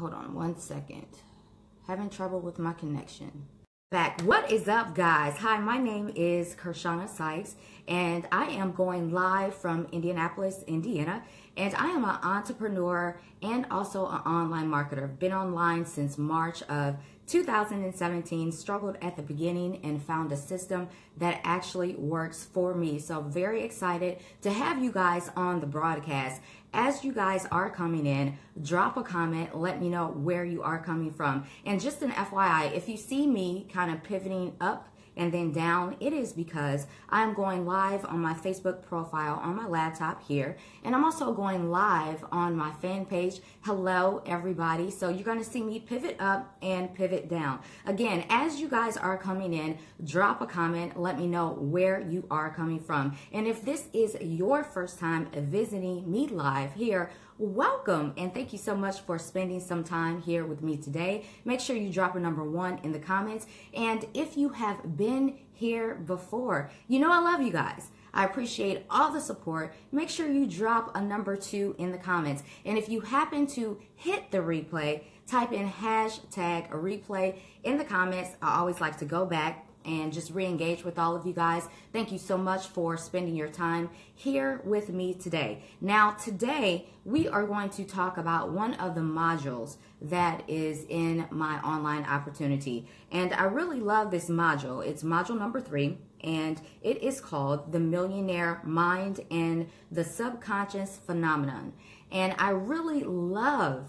Hold on one second. Having trouble with my connection. Back. What is up, guys? Hi, my name is Kirshana Sykes, and I am going live from Indianapolis, Indiana, and I am an entrepreneur and also an online marketer. Been online since March of 2017, struggled at the beginning and found a system that actually works for me. So very excited to have you guys on the broadcast. As you guys are coming in, drop a comment, let me know where you are coming from. And just an FYI, if you see me kind of pivoting up and then down, it is because I'm going live on my Facebook profile on my laptop here, and I'm also going live on my fan page. Hello, everybody. So you're going to see me pivot up and pivot down. Again, as you guys are coming in, drop a comment, let me know where you are coming from. And if this is your first time visiting me live here, welcome, and thank you so much for spending some time here with me today. Make sure you drop a number 1 in the comments. And if you have been here before, you know I love you guys. I appreciate all the support. Make sure you drop a number 2 in the comments. And if you happen to hit the replay, type in hashtag replay in the comments. I always like to go back and just re-engage with all of you guys. Thank you so much for spending your time here with me today. Now, today we are going to talk about one of the modules that is in my online opportunity. And I really love this module. It's module number 3, and it is called the Millionaire Mind and the Subconscious Phenomenon. And I really love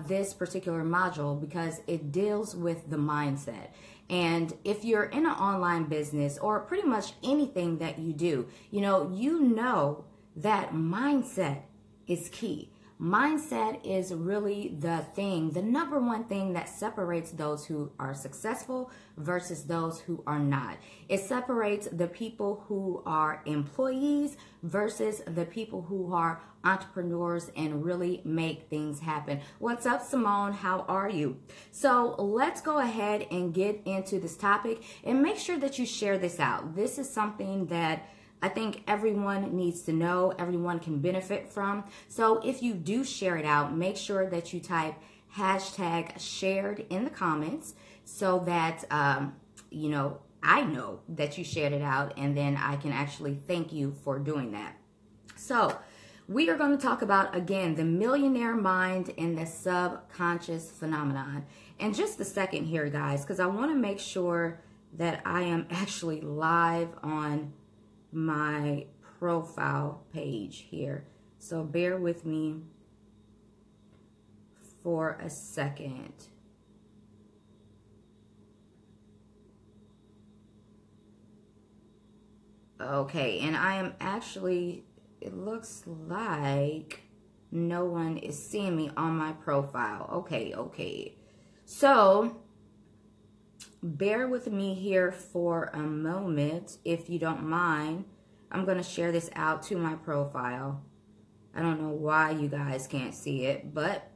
this particular module because it deals with the mindset. And if you're in an online business or pretty much anything that you do, you know that mindset is key. Mindset is really the number one thing that separates those who are successful versus those who are not. It separates the people who are employees versus the people who are entrepreneurs and really make things happen. What's up, Simone? How are you? So let's go ahead and get into this topic, and make sure that you share this out. This is something that I think everyone needs to know, everyone can benefit from. So if you do share it out, make sure that you type hashtag shared in the comments so that, I know that you shared it out, and then I can actually thank you for doing that. So we are going to talk about, again, the millionaire mind and the subconscious phenomenon. And just a second here, guys, because I want to make sure that I am actually live on my profile page here. So bear with me for a second. Okay, and I am actually, it looks like no one is seeing me on my profile. Okay. So bear with me here for a moment, if you don't mind. I'm going to share this out to my profile. I don't know why you guys can't see it, but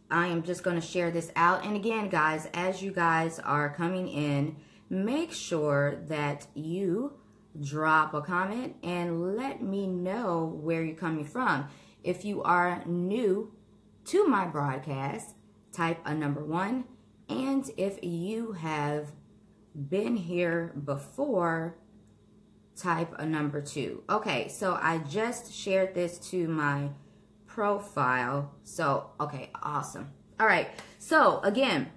I am just going to share this out. And again, guys, as you guys are coming in, make sure that you drop a comment and let me know where you're coming from. If you are new to my broadcast, type a number 1. And if you have been here before, type a number 2. Okay, so I just shared this to my profile. So, okay, awesome. All right, so again,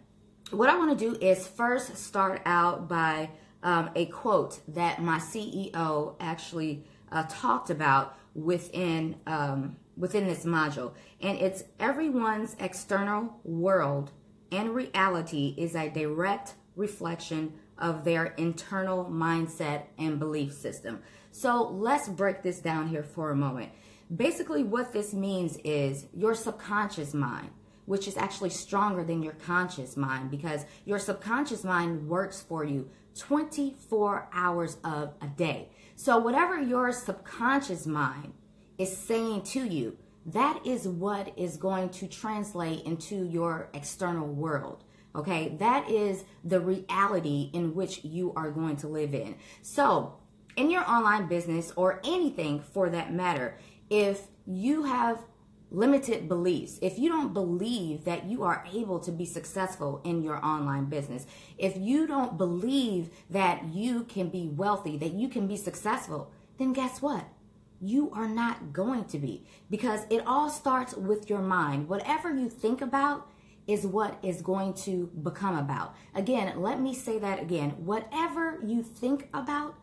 what I want to do is first start out by a quote that my CEO actually talked about within this module. And it's: everyone's external world and reality is a direct reflection of their internal mindset and belief system. So let's break this down here for a moment. Basically, what this means is your subconscious mind, which is actually stronger than your conscious mind, because your subconscious mind works for you 24 hours of a day. So whatever your subconscious mind is saying to you, that is what is going to translate into your external world. Okay, that is the reality in which you are going to live in. So in your online business, or anything for that matter, if you have limited beliefs, if you don't believe that you are able to be successful in your online business, if you don't believe that you can be wealthy, that you can be successful, then guess what? You are not going to be, because it all starts with your mind. Whatever you think about is what is going to become about. Again, let me say that again. Whatever you think about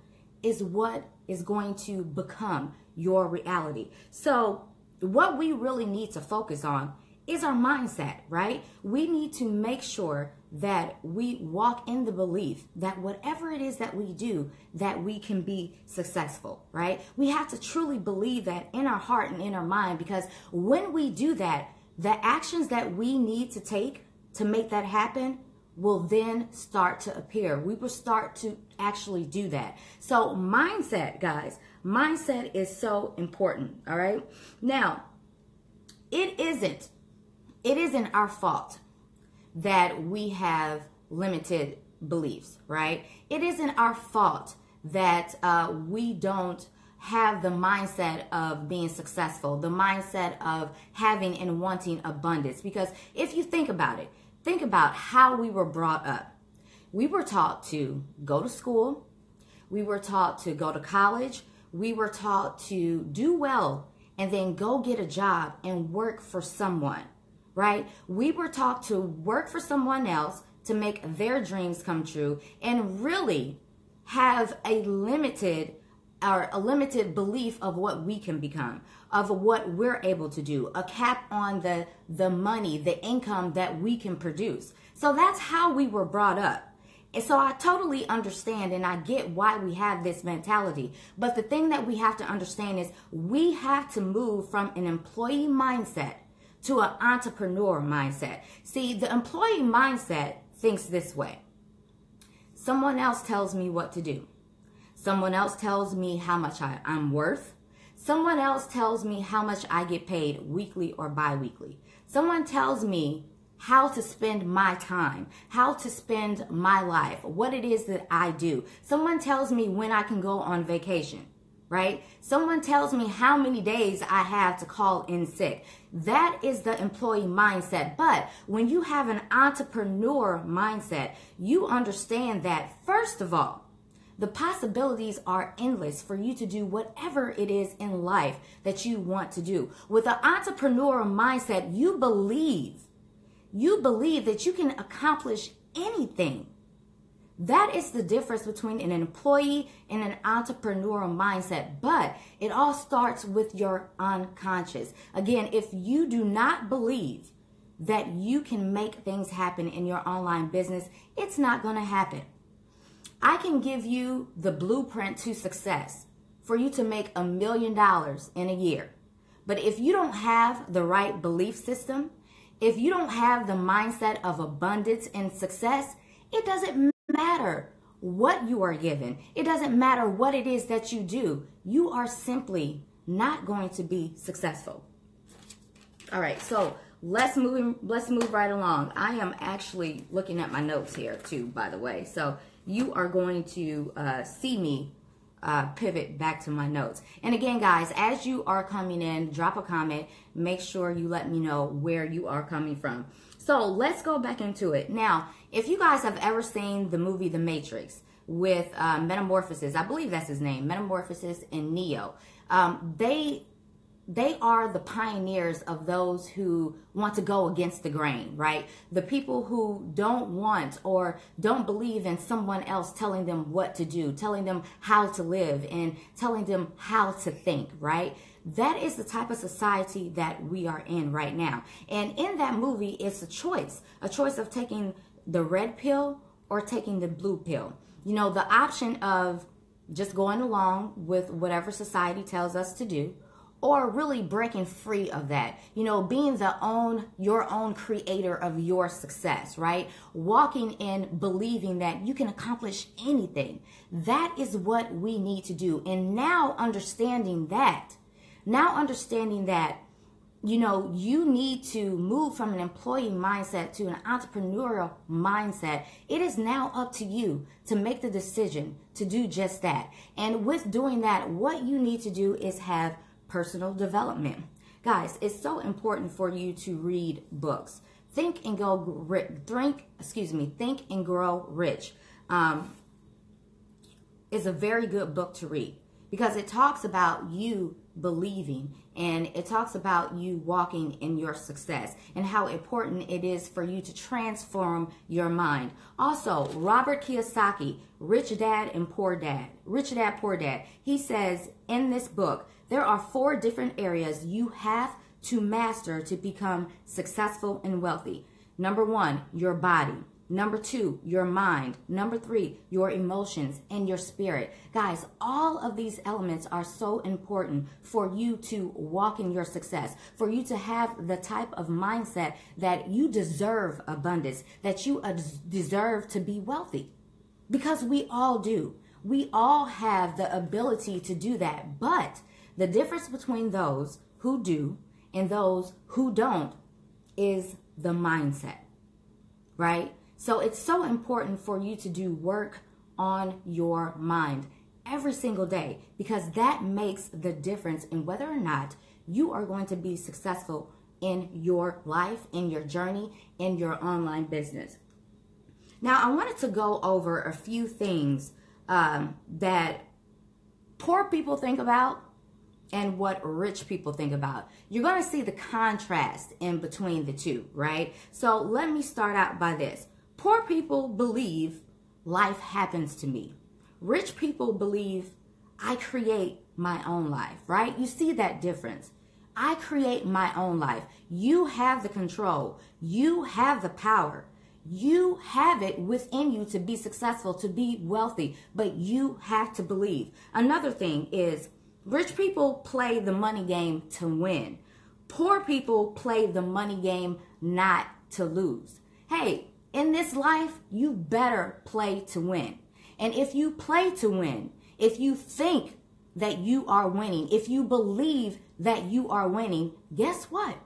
is what is going to become your reality. So what we really need to focus on is our mindset, right? We need to make sure that we walk in the belief that whatever it is that we do, that we can be successful, right? We have to truly believe that in our heart and in our mind, because when we do that, the actions that we need to take to make that happen will then start to appear. We will start to actually do that. So mindset, guys, mindset is so important, all right? Now, it isn't our fault that we have limited beliefs, right? It isn't our fault that we don't have the mindset of being successful, the mindset of having and wanting abundance. Because if you think about it, think about how we were brought up. We were taught to go to school. We were taught to go to college. We were taught to do well and then go get a job and work for someone, right? We were taught to work for someone else to make their dreams come true and really have a limited belief of what we can become, of what we're able to do, a cap on the money, the income that we can produce. So that's how we were brought up. And so I totally understand and I get why we have this mentality. But the thing that we have to understand is we have to move from an employee mindset to an entrepreneur mindset. See, the employee mindset thinks this way. Someone else tells me what to do. Someone else tells me how much I'm worth. Someone else tells me how much I get paid weekly or bi-weekly. Someone tells me how to spend my time, how to spend my life, what it is that I do. Someone tells me when I can go on vacation, right? Someone tells me how many days I have to call in sick. That is the employee mindset. But when you have an entrepreneur mindset, you understand that, first of all, the possibilities are endless for you to do whatever it is in life that you want to do. With an entrepreneur mindset, you believe that you can accomplish anything. That is the difference between an employee and an entrepreneurial mindset. But it all starts with your unconscious. Again, if you do not believe that you can make things happen in your online business, it's not going to happen. I can give you the blueprint to success for you to make $1 million in a year. But if you don't have the right belief system, if you don't have the mindset of abundance and success, it doesn't matter what you are given. It doesn't matter what it is that you do. You are simply not going to be successful. All right, so let's move right along. I am actually looking at my notes here too, by the way. So you are going to see me pivot back to my notes. And again, guys, as you are coming in, drop a comment. Make sure you let me know where you are coming from. So let's go back into it. Now, if you guys have ever seen the movie The Matrix with Metamorphosis, I believe that's his name, Metamorphosis and Neo, they are the pioneers of those who want to go against the grain, right? The people who don't want or don't believe in someone else telling them what to do, telling them how to live, and telling them how to think, right? That is the type of society that we are in right now. And in that movie, it's a choice of taking the red pill or taking the blue pill. You know, the option of just going along with whatever society tells us to do, or really breaking free of that, you know, being your own creator of your success, right? Walking in believing that you can accomplish anything. That is what we need to do. And now understanding that, you know, you need to move from an employee mindset to an entrepreneurial mindset. It is now up to you to make the decision to do just that. And with doing that, what you need to do is have personal development. Guys, it's so important for you to read books. Think and Grow Rich is a very good book to read because it talks about you believing and it talks about you walking in your success and how important it is for you to transform your mind. Also, Robert Kiyosaki, Rich Dad, Poor Dad, he says in this book, there are 4 different areas you have to master to become successful and wealthy. Number 1, your body. Number 2, your mind. Number 3, your emotions and your spirit. Guys, all of these elements are so important for you to walk in your success, for you to have the type of mindset that you deserve abundance, that you deserve to be wealthy. Because we all do. We all have the ability to do that. But the difference between those who do and those who don't is the mindset, right? So it's so important for you to do work on your mind every single day because that makes the difference in whether or not you are going to be successful in your life, in your journey, in your online business. Now, I wanted to go over a few things that poor people think about and what rich people think about. You're going to see the contrast in between the two, right? So let me start out by this. Poor people believe life happens to me. Rich people believe I create my own life, right? You see that difference. I create my own life. You have the control. You have the power. You have it within you to be successful, to be wealthy, but you have to believe. Another thing is rich people play the money game to win. Poor people play the money game not to lose. Hey, in this life, you better play to win. And if you play to win, if you think that you are winning, if you believe that you are winning, guess what?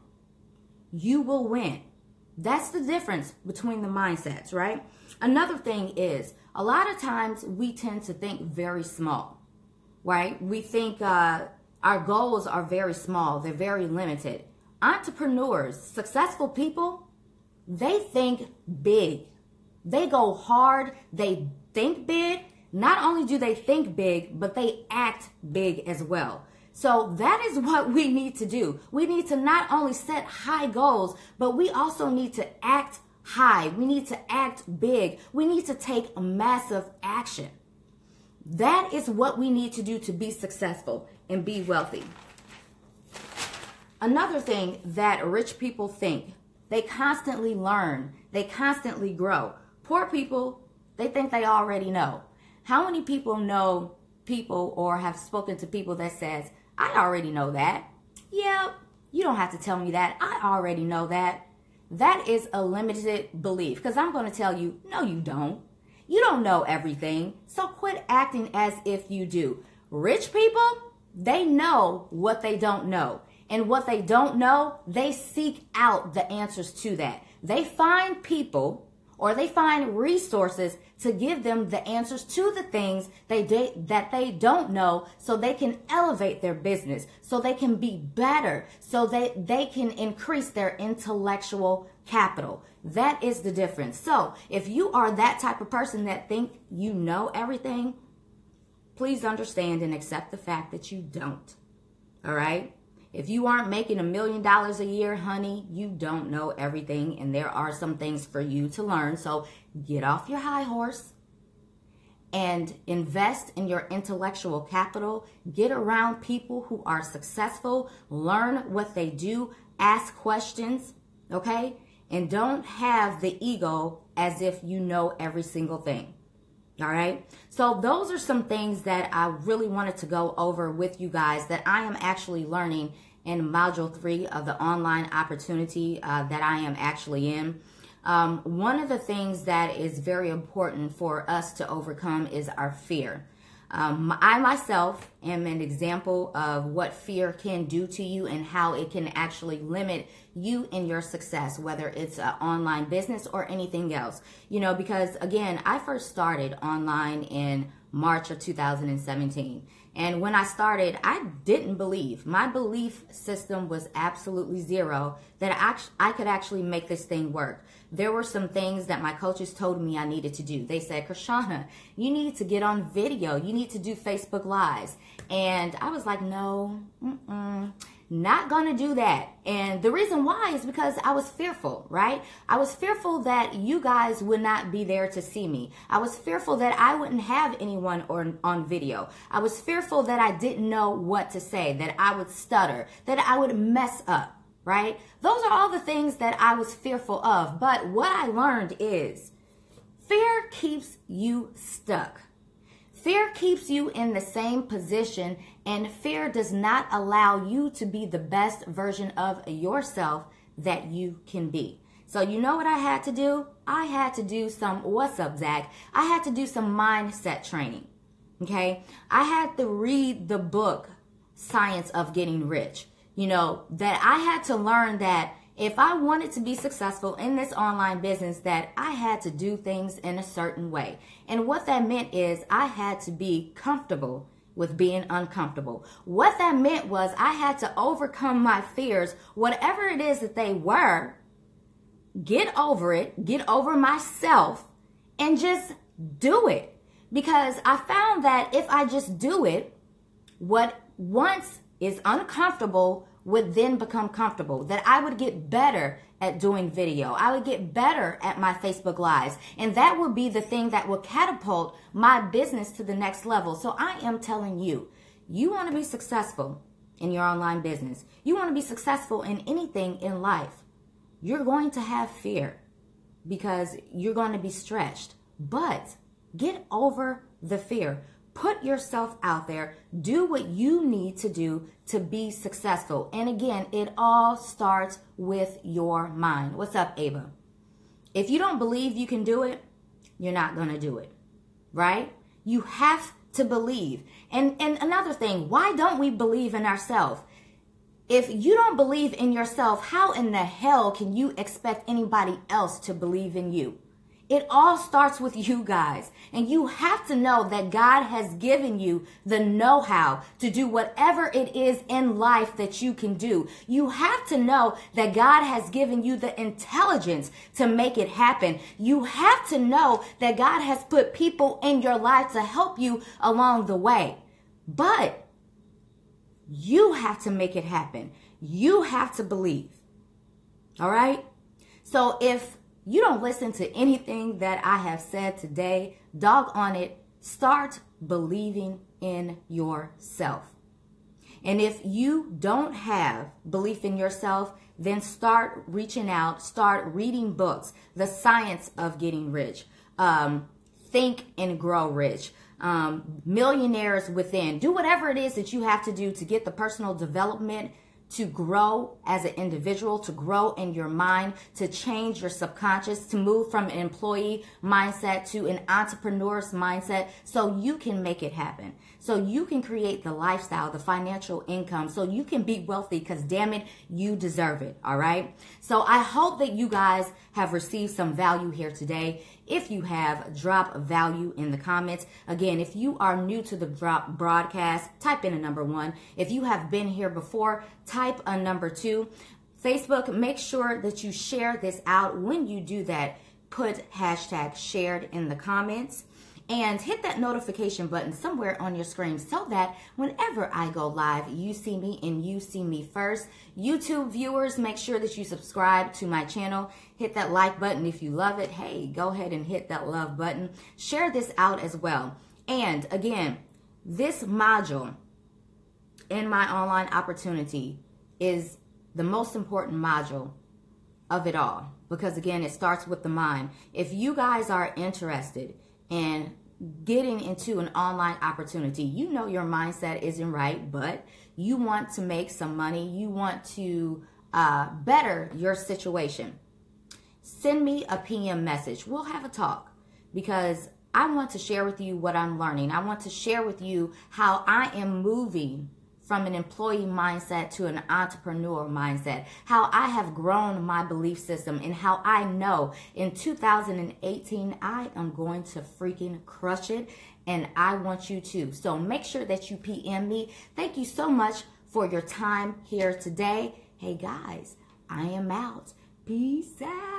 You will win. That's the difference between the mindsets, right? Another thing is, a lot of times we tend to think very small, right? We think our goals are very small. They're very limited. Entrepreneurs, successful people, they think big. They go hard. They think big. Not only do they think big, but they act big as well. So that is what we need to do. We need to not only set high goals, but we also need to act high. We need to act big. We need to take massive action. That is what we need to do to be successful and be wealthy. Another thing that rich people think, they constantly learn. They constantly grow. Poor people, they think they already know. How many people know people or have spoken to people that says, I already know that. Yeah, you don't have to tell me that. I already know that. That is a limited belief because I'm going to tell you, no, you don't. You don't know everything. So quit acting as if you do. Rich people, they know what they don't know. And what they don't know, they seek out the answers to that. They find people or they find resources to give them the answers to the things that they don't know so they can elevate their business, so they can be better, so that they can increase their intellectual capital. That is the difference. So if you are that type of person that think you know everything, please understand and accept the fact that you don't. All right? If you aren't making $1 million a year, honey, you don't know everything, and there are some things for you to learn. So get off your high horse and invest in your intellectual capital. Get around people who are successful. Learn what they do. Ask questions, okay? And don't have the ego as if you know every single thing. All right. So those are some things that I really wanted to go over with you guys that I am actually learning in module 3 of the online opportunity that I am actually in. One of the things that is very important for us to overcome is our fear. I myself am an example of what fear can do to you and how it can actually limit you in your success, whether it's an online business or anything else. You know, because again, I first started online in March of 2017. And when I started, I didn't believe. My belief system was absolutely zero that I could actually make this thing work. There were some things that my coaches told me I needed to do. They said, Kirshana, you need to get on video. You need to do Facebook Lives. And I was like, no, not gonna do that. And the reason why is because I was fearful, right? I was fearful that you guys would not be there to see me. I was fearful that I wouldn't have anyone on video. I was fearful that I didn't know what to say, that I would stutter, that I would mess up, right? Those are all the things that I was fearful of. But what I learned is fear keeps you stuck. Fear keeps you in the same position, and fear does not allow you to be the best version of yourself that you can be. So you know what I had to do? I had to do some, what's up, Zach? I had to do some mindset training, okay? I had to read the book, Science of Getting Rich. You know, that I had to learn that if I wanted to be successful in this online business, that I had to do things in a certain way. And what that meant is I had to be comfortable with being uncomfortable. What that meant was I had to overcome my fears, whatever it is that they were, get over it, get over myself, and just do it. Because I found that if I just do it, what once is uncomfortable would then become comfortable, that I would get better at doing video. I would get better at my Facebook Lives. And that would be the thing that would catapult my business to the next level. So I am telling you, you want to be successful in your online business. You want to be successful in anything in life. You're going to have fear because you're going to be stretched. But get over the fear. Put yourself out there. Do what you need to do to be successful. And again, it all starts with your mind. What's up, Ava? If you don't believe you can do it, you're not going to do it, right? You have to believe. And another thing, why don't we believe in ourselves? If you don't believe in yourself, how in the hell can you expect anybody else to believe in you? It all starts with you guys. And you have to know that God has given you the know-how to do whatever it is in life that you can do. You have to know that God has given you the intelligence to make it happen. You have to know that God has put people in your life to help you along the way. But you have to make it happen. You have to believe. All right? So if you don't listen to anything that I have said today, doggone it, start believing in yourself. And if you don't have belief in yourself, then start reaching out, start reading books, The Science of Getting Rich, Think and Grow Rich, Millionaires Within. Do whatever it is that you have to do to get the personal development to grow as an individual, to grow in your mind, to change your subconscious, to move from an employee mindset to an entrepreneur's mindset so you can make it happen. So you can create the lifestyle, the financial income, so you can be wealthy because damn it, you deserve it, all right? So I hope that you guys have received some value here today. If you have, drop value in the comments. Again, if you are new to the broadcast, type in a number 1. If you have been here before, type a number 2. Facebook, make sure that you share this out. When you do that, put hashtag shared in the comments. And hit that notification button somewhere on your screen so that whenever I go live, you see me and you see me first. YouTube viewers, make sure that you subscribe to my channel. Hit that like button if you love it. Hey, go ahead and hit that love button. Share this out as well. And again, this module in my online opportunity is the most important module of it all. Because again, it starts with the mind. If you guys are interested in getting into an online opportunity, you know your mindset isn't right, but you want to make some money, you want to better your situation, send me a PM message. We'll have a talk because I want to share with you what I'm learning. I want to share with you how I am moving from an employee mindset to an entrepreneur mindset, how I have grown my belief system, and how I know in 2018 I am going to freaking crush it and I want you to. So make sure that you PM me. Thank you so much for your time here today. Hey guys, I am out. Peace out.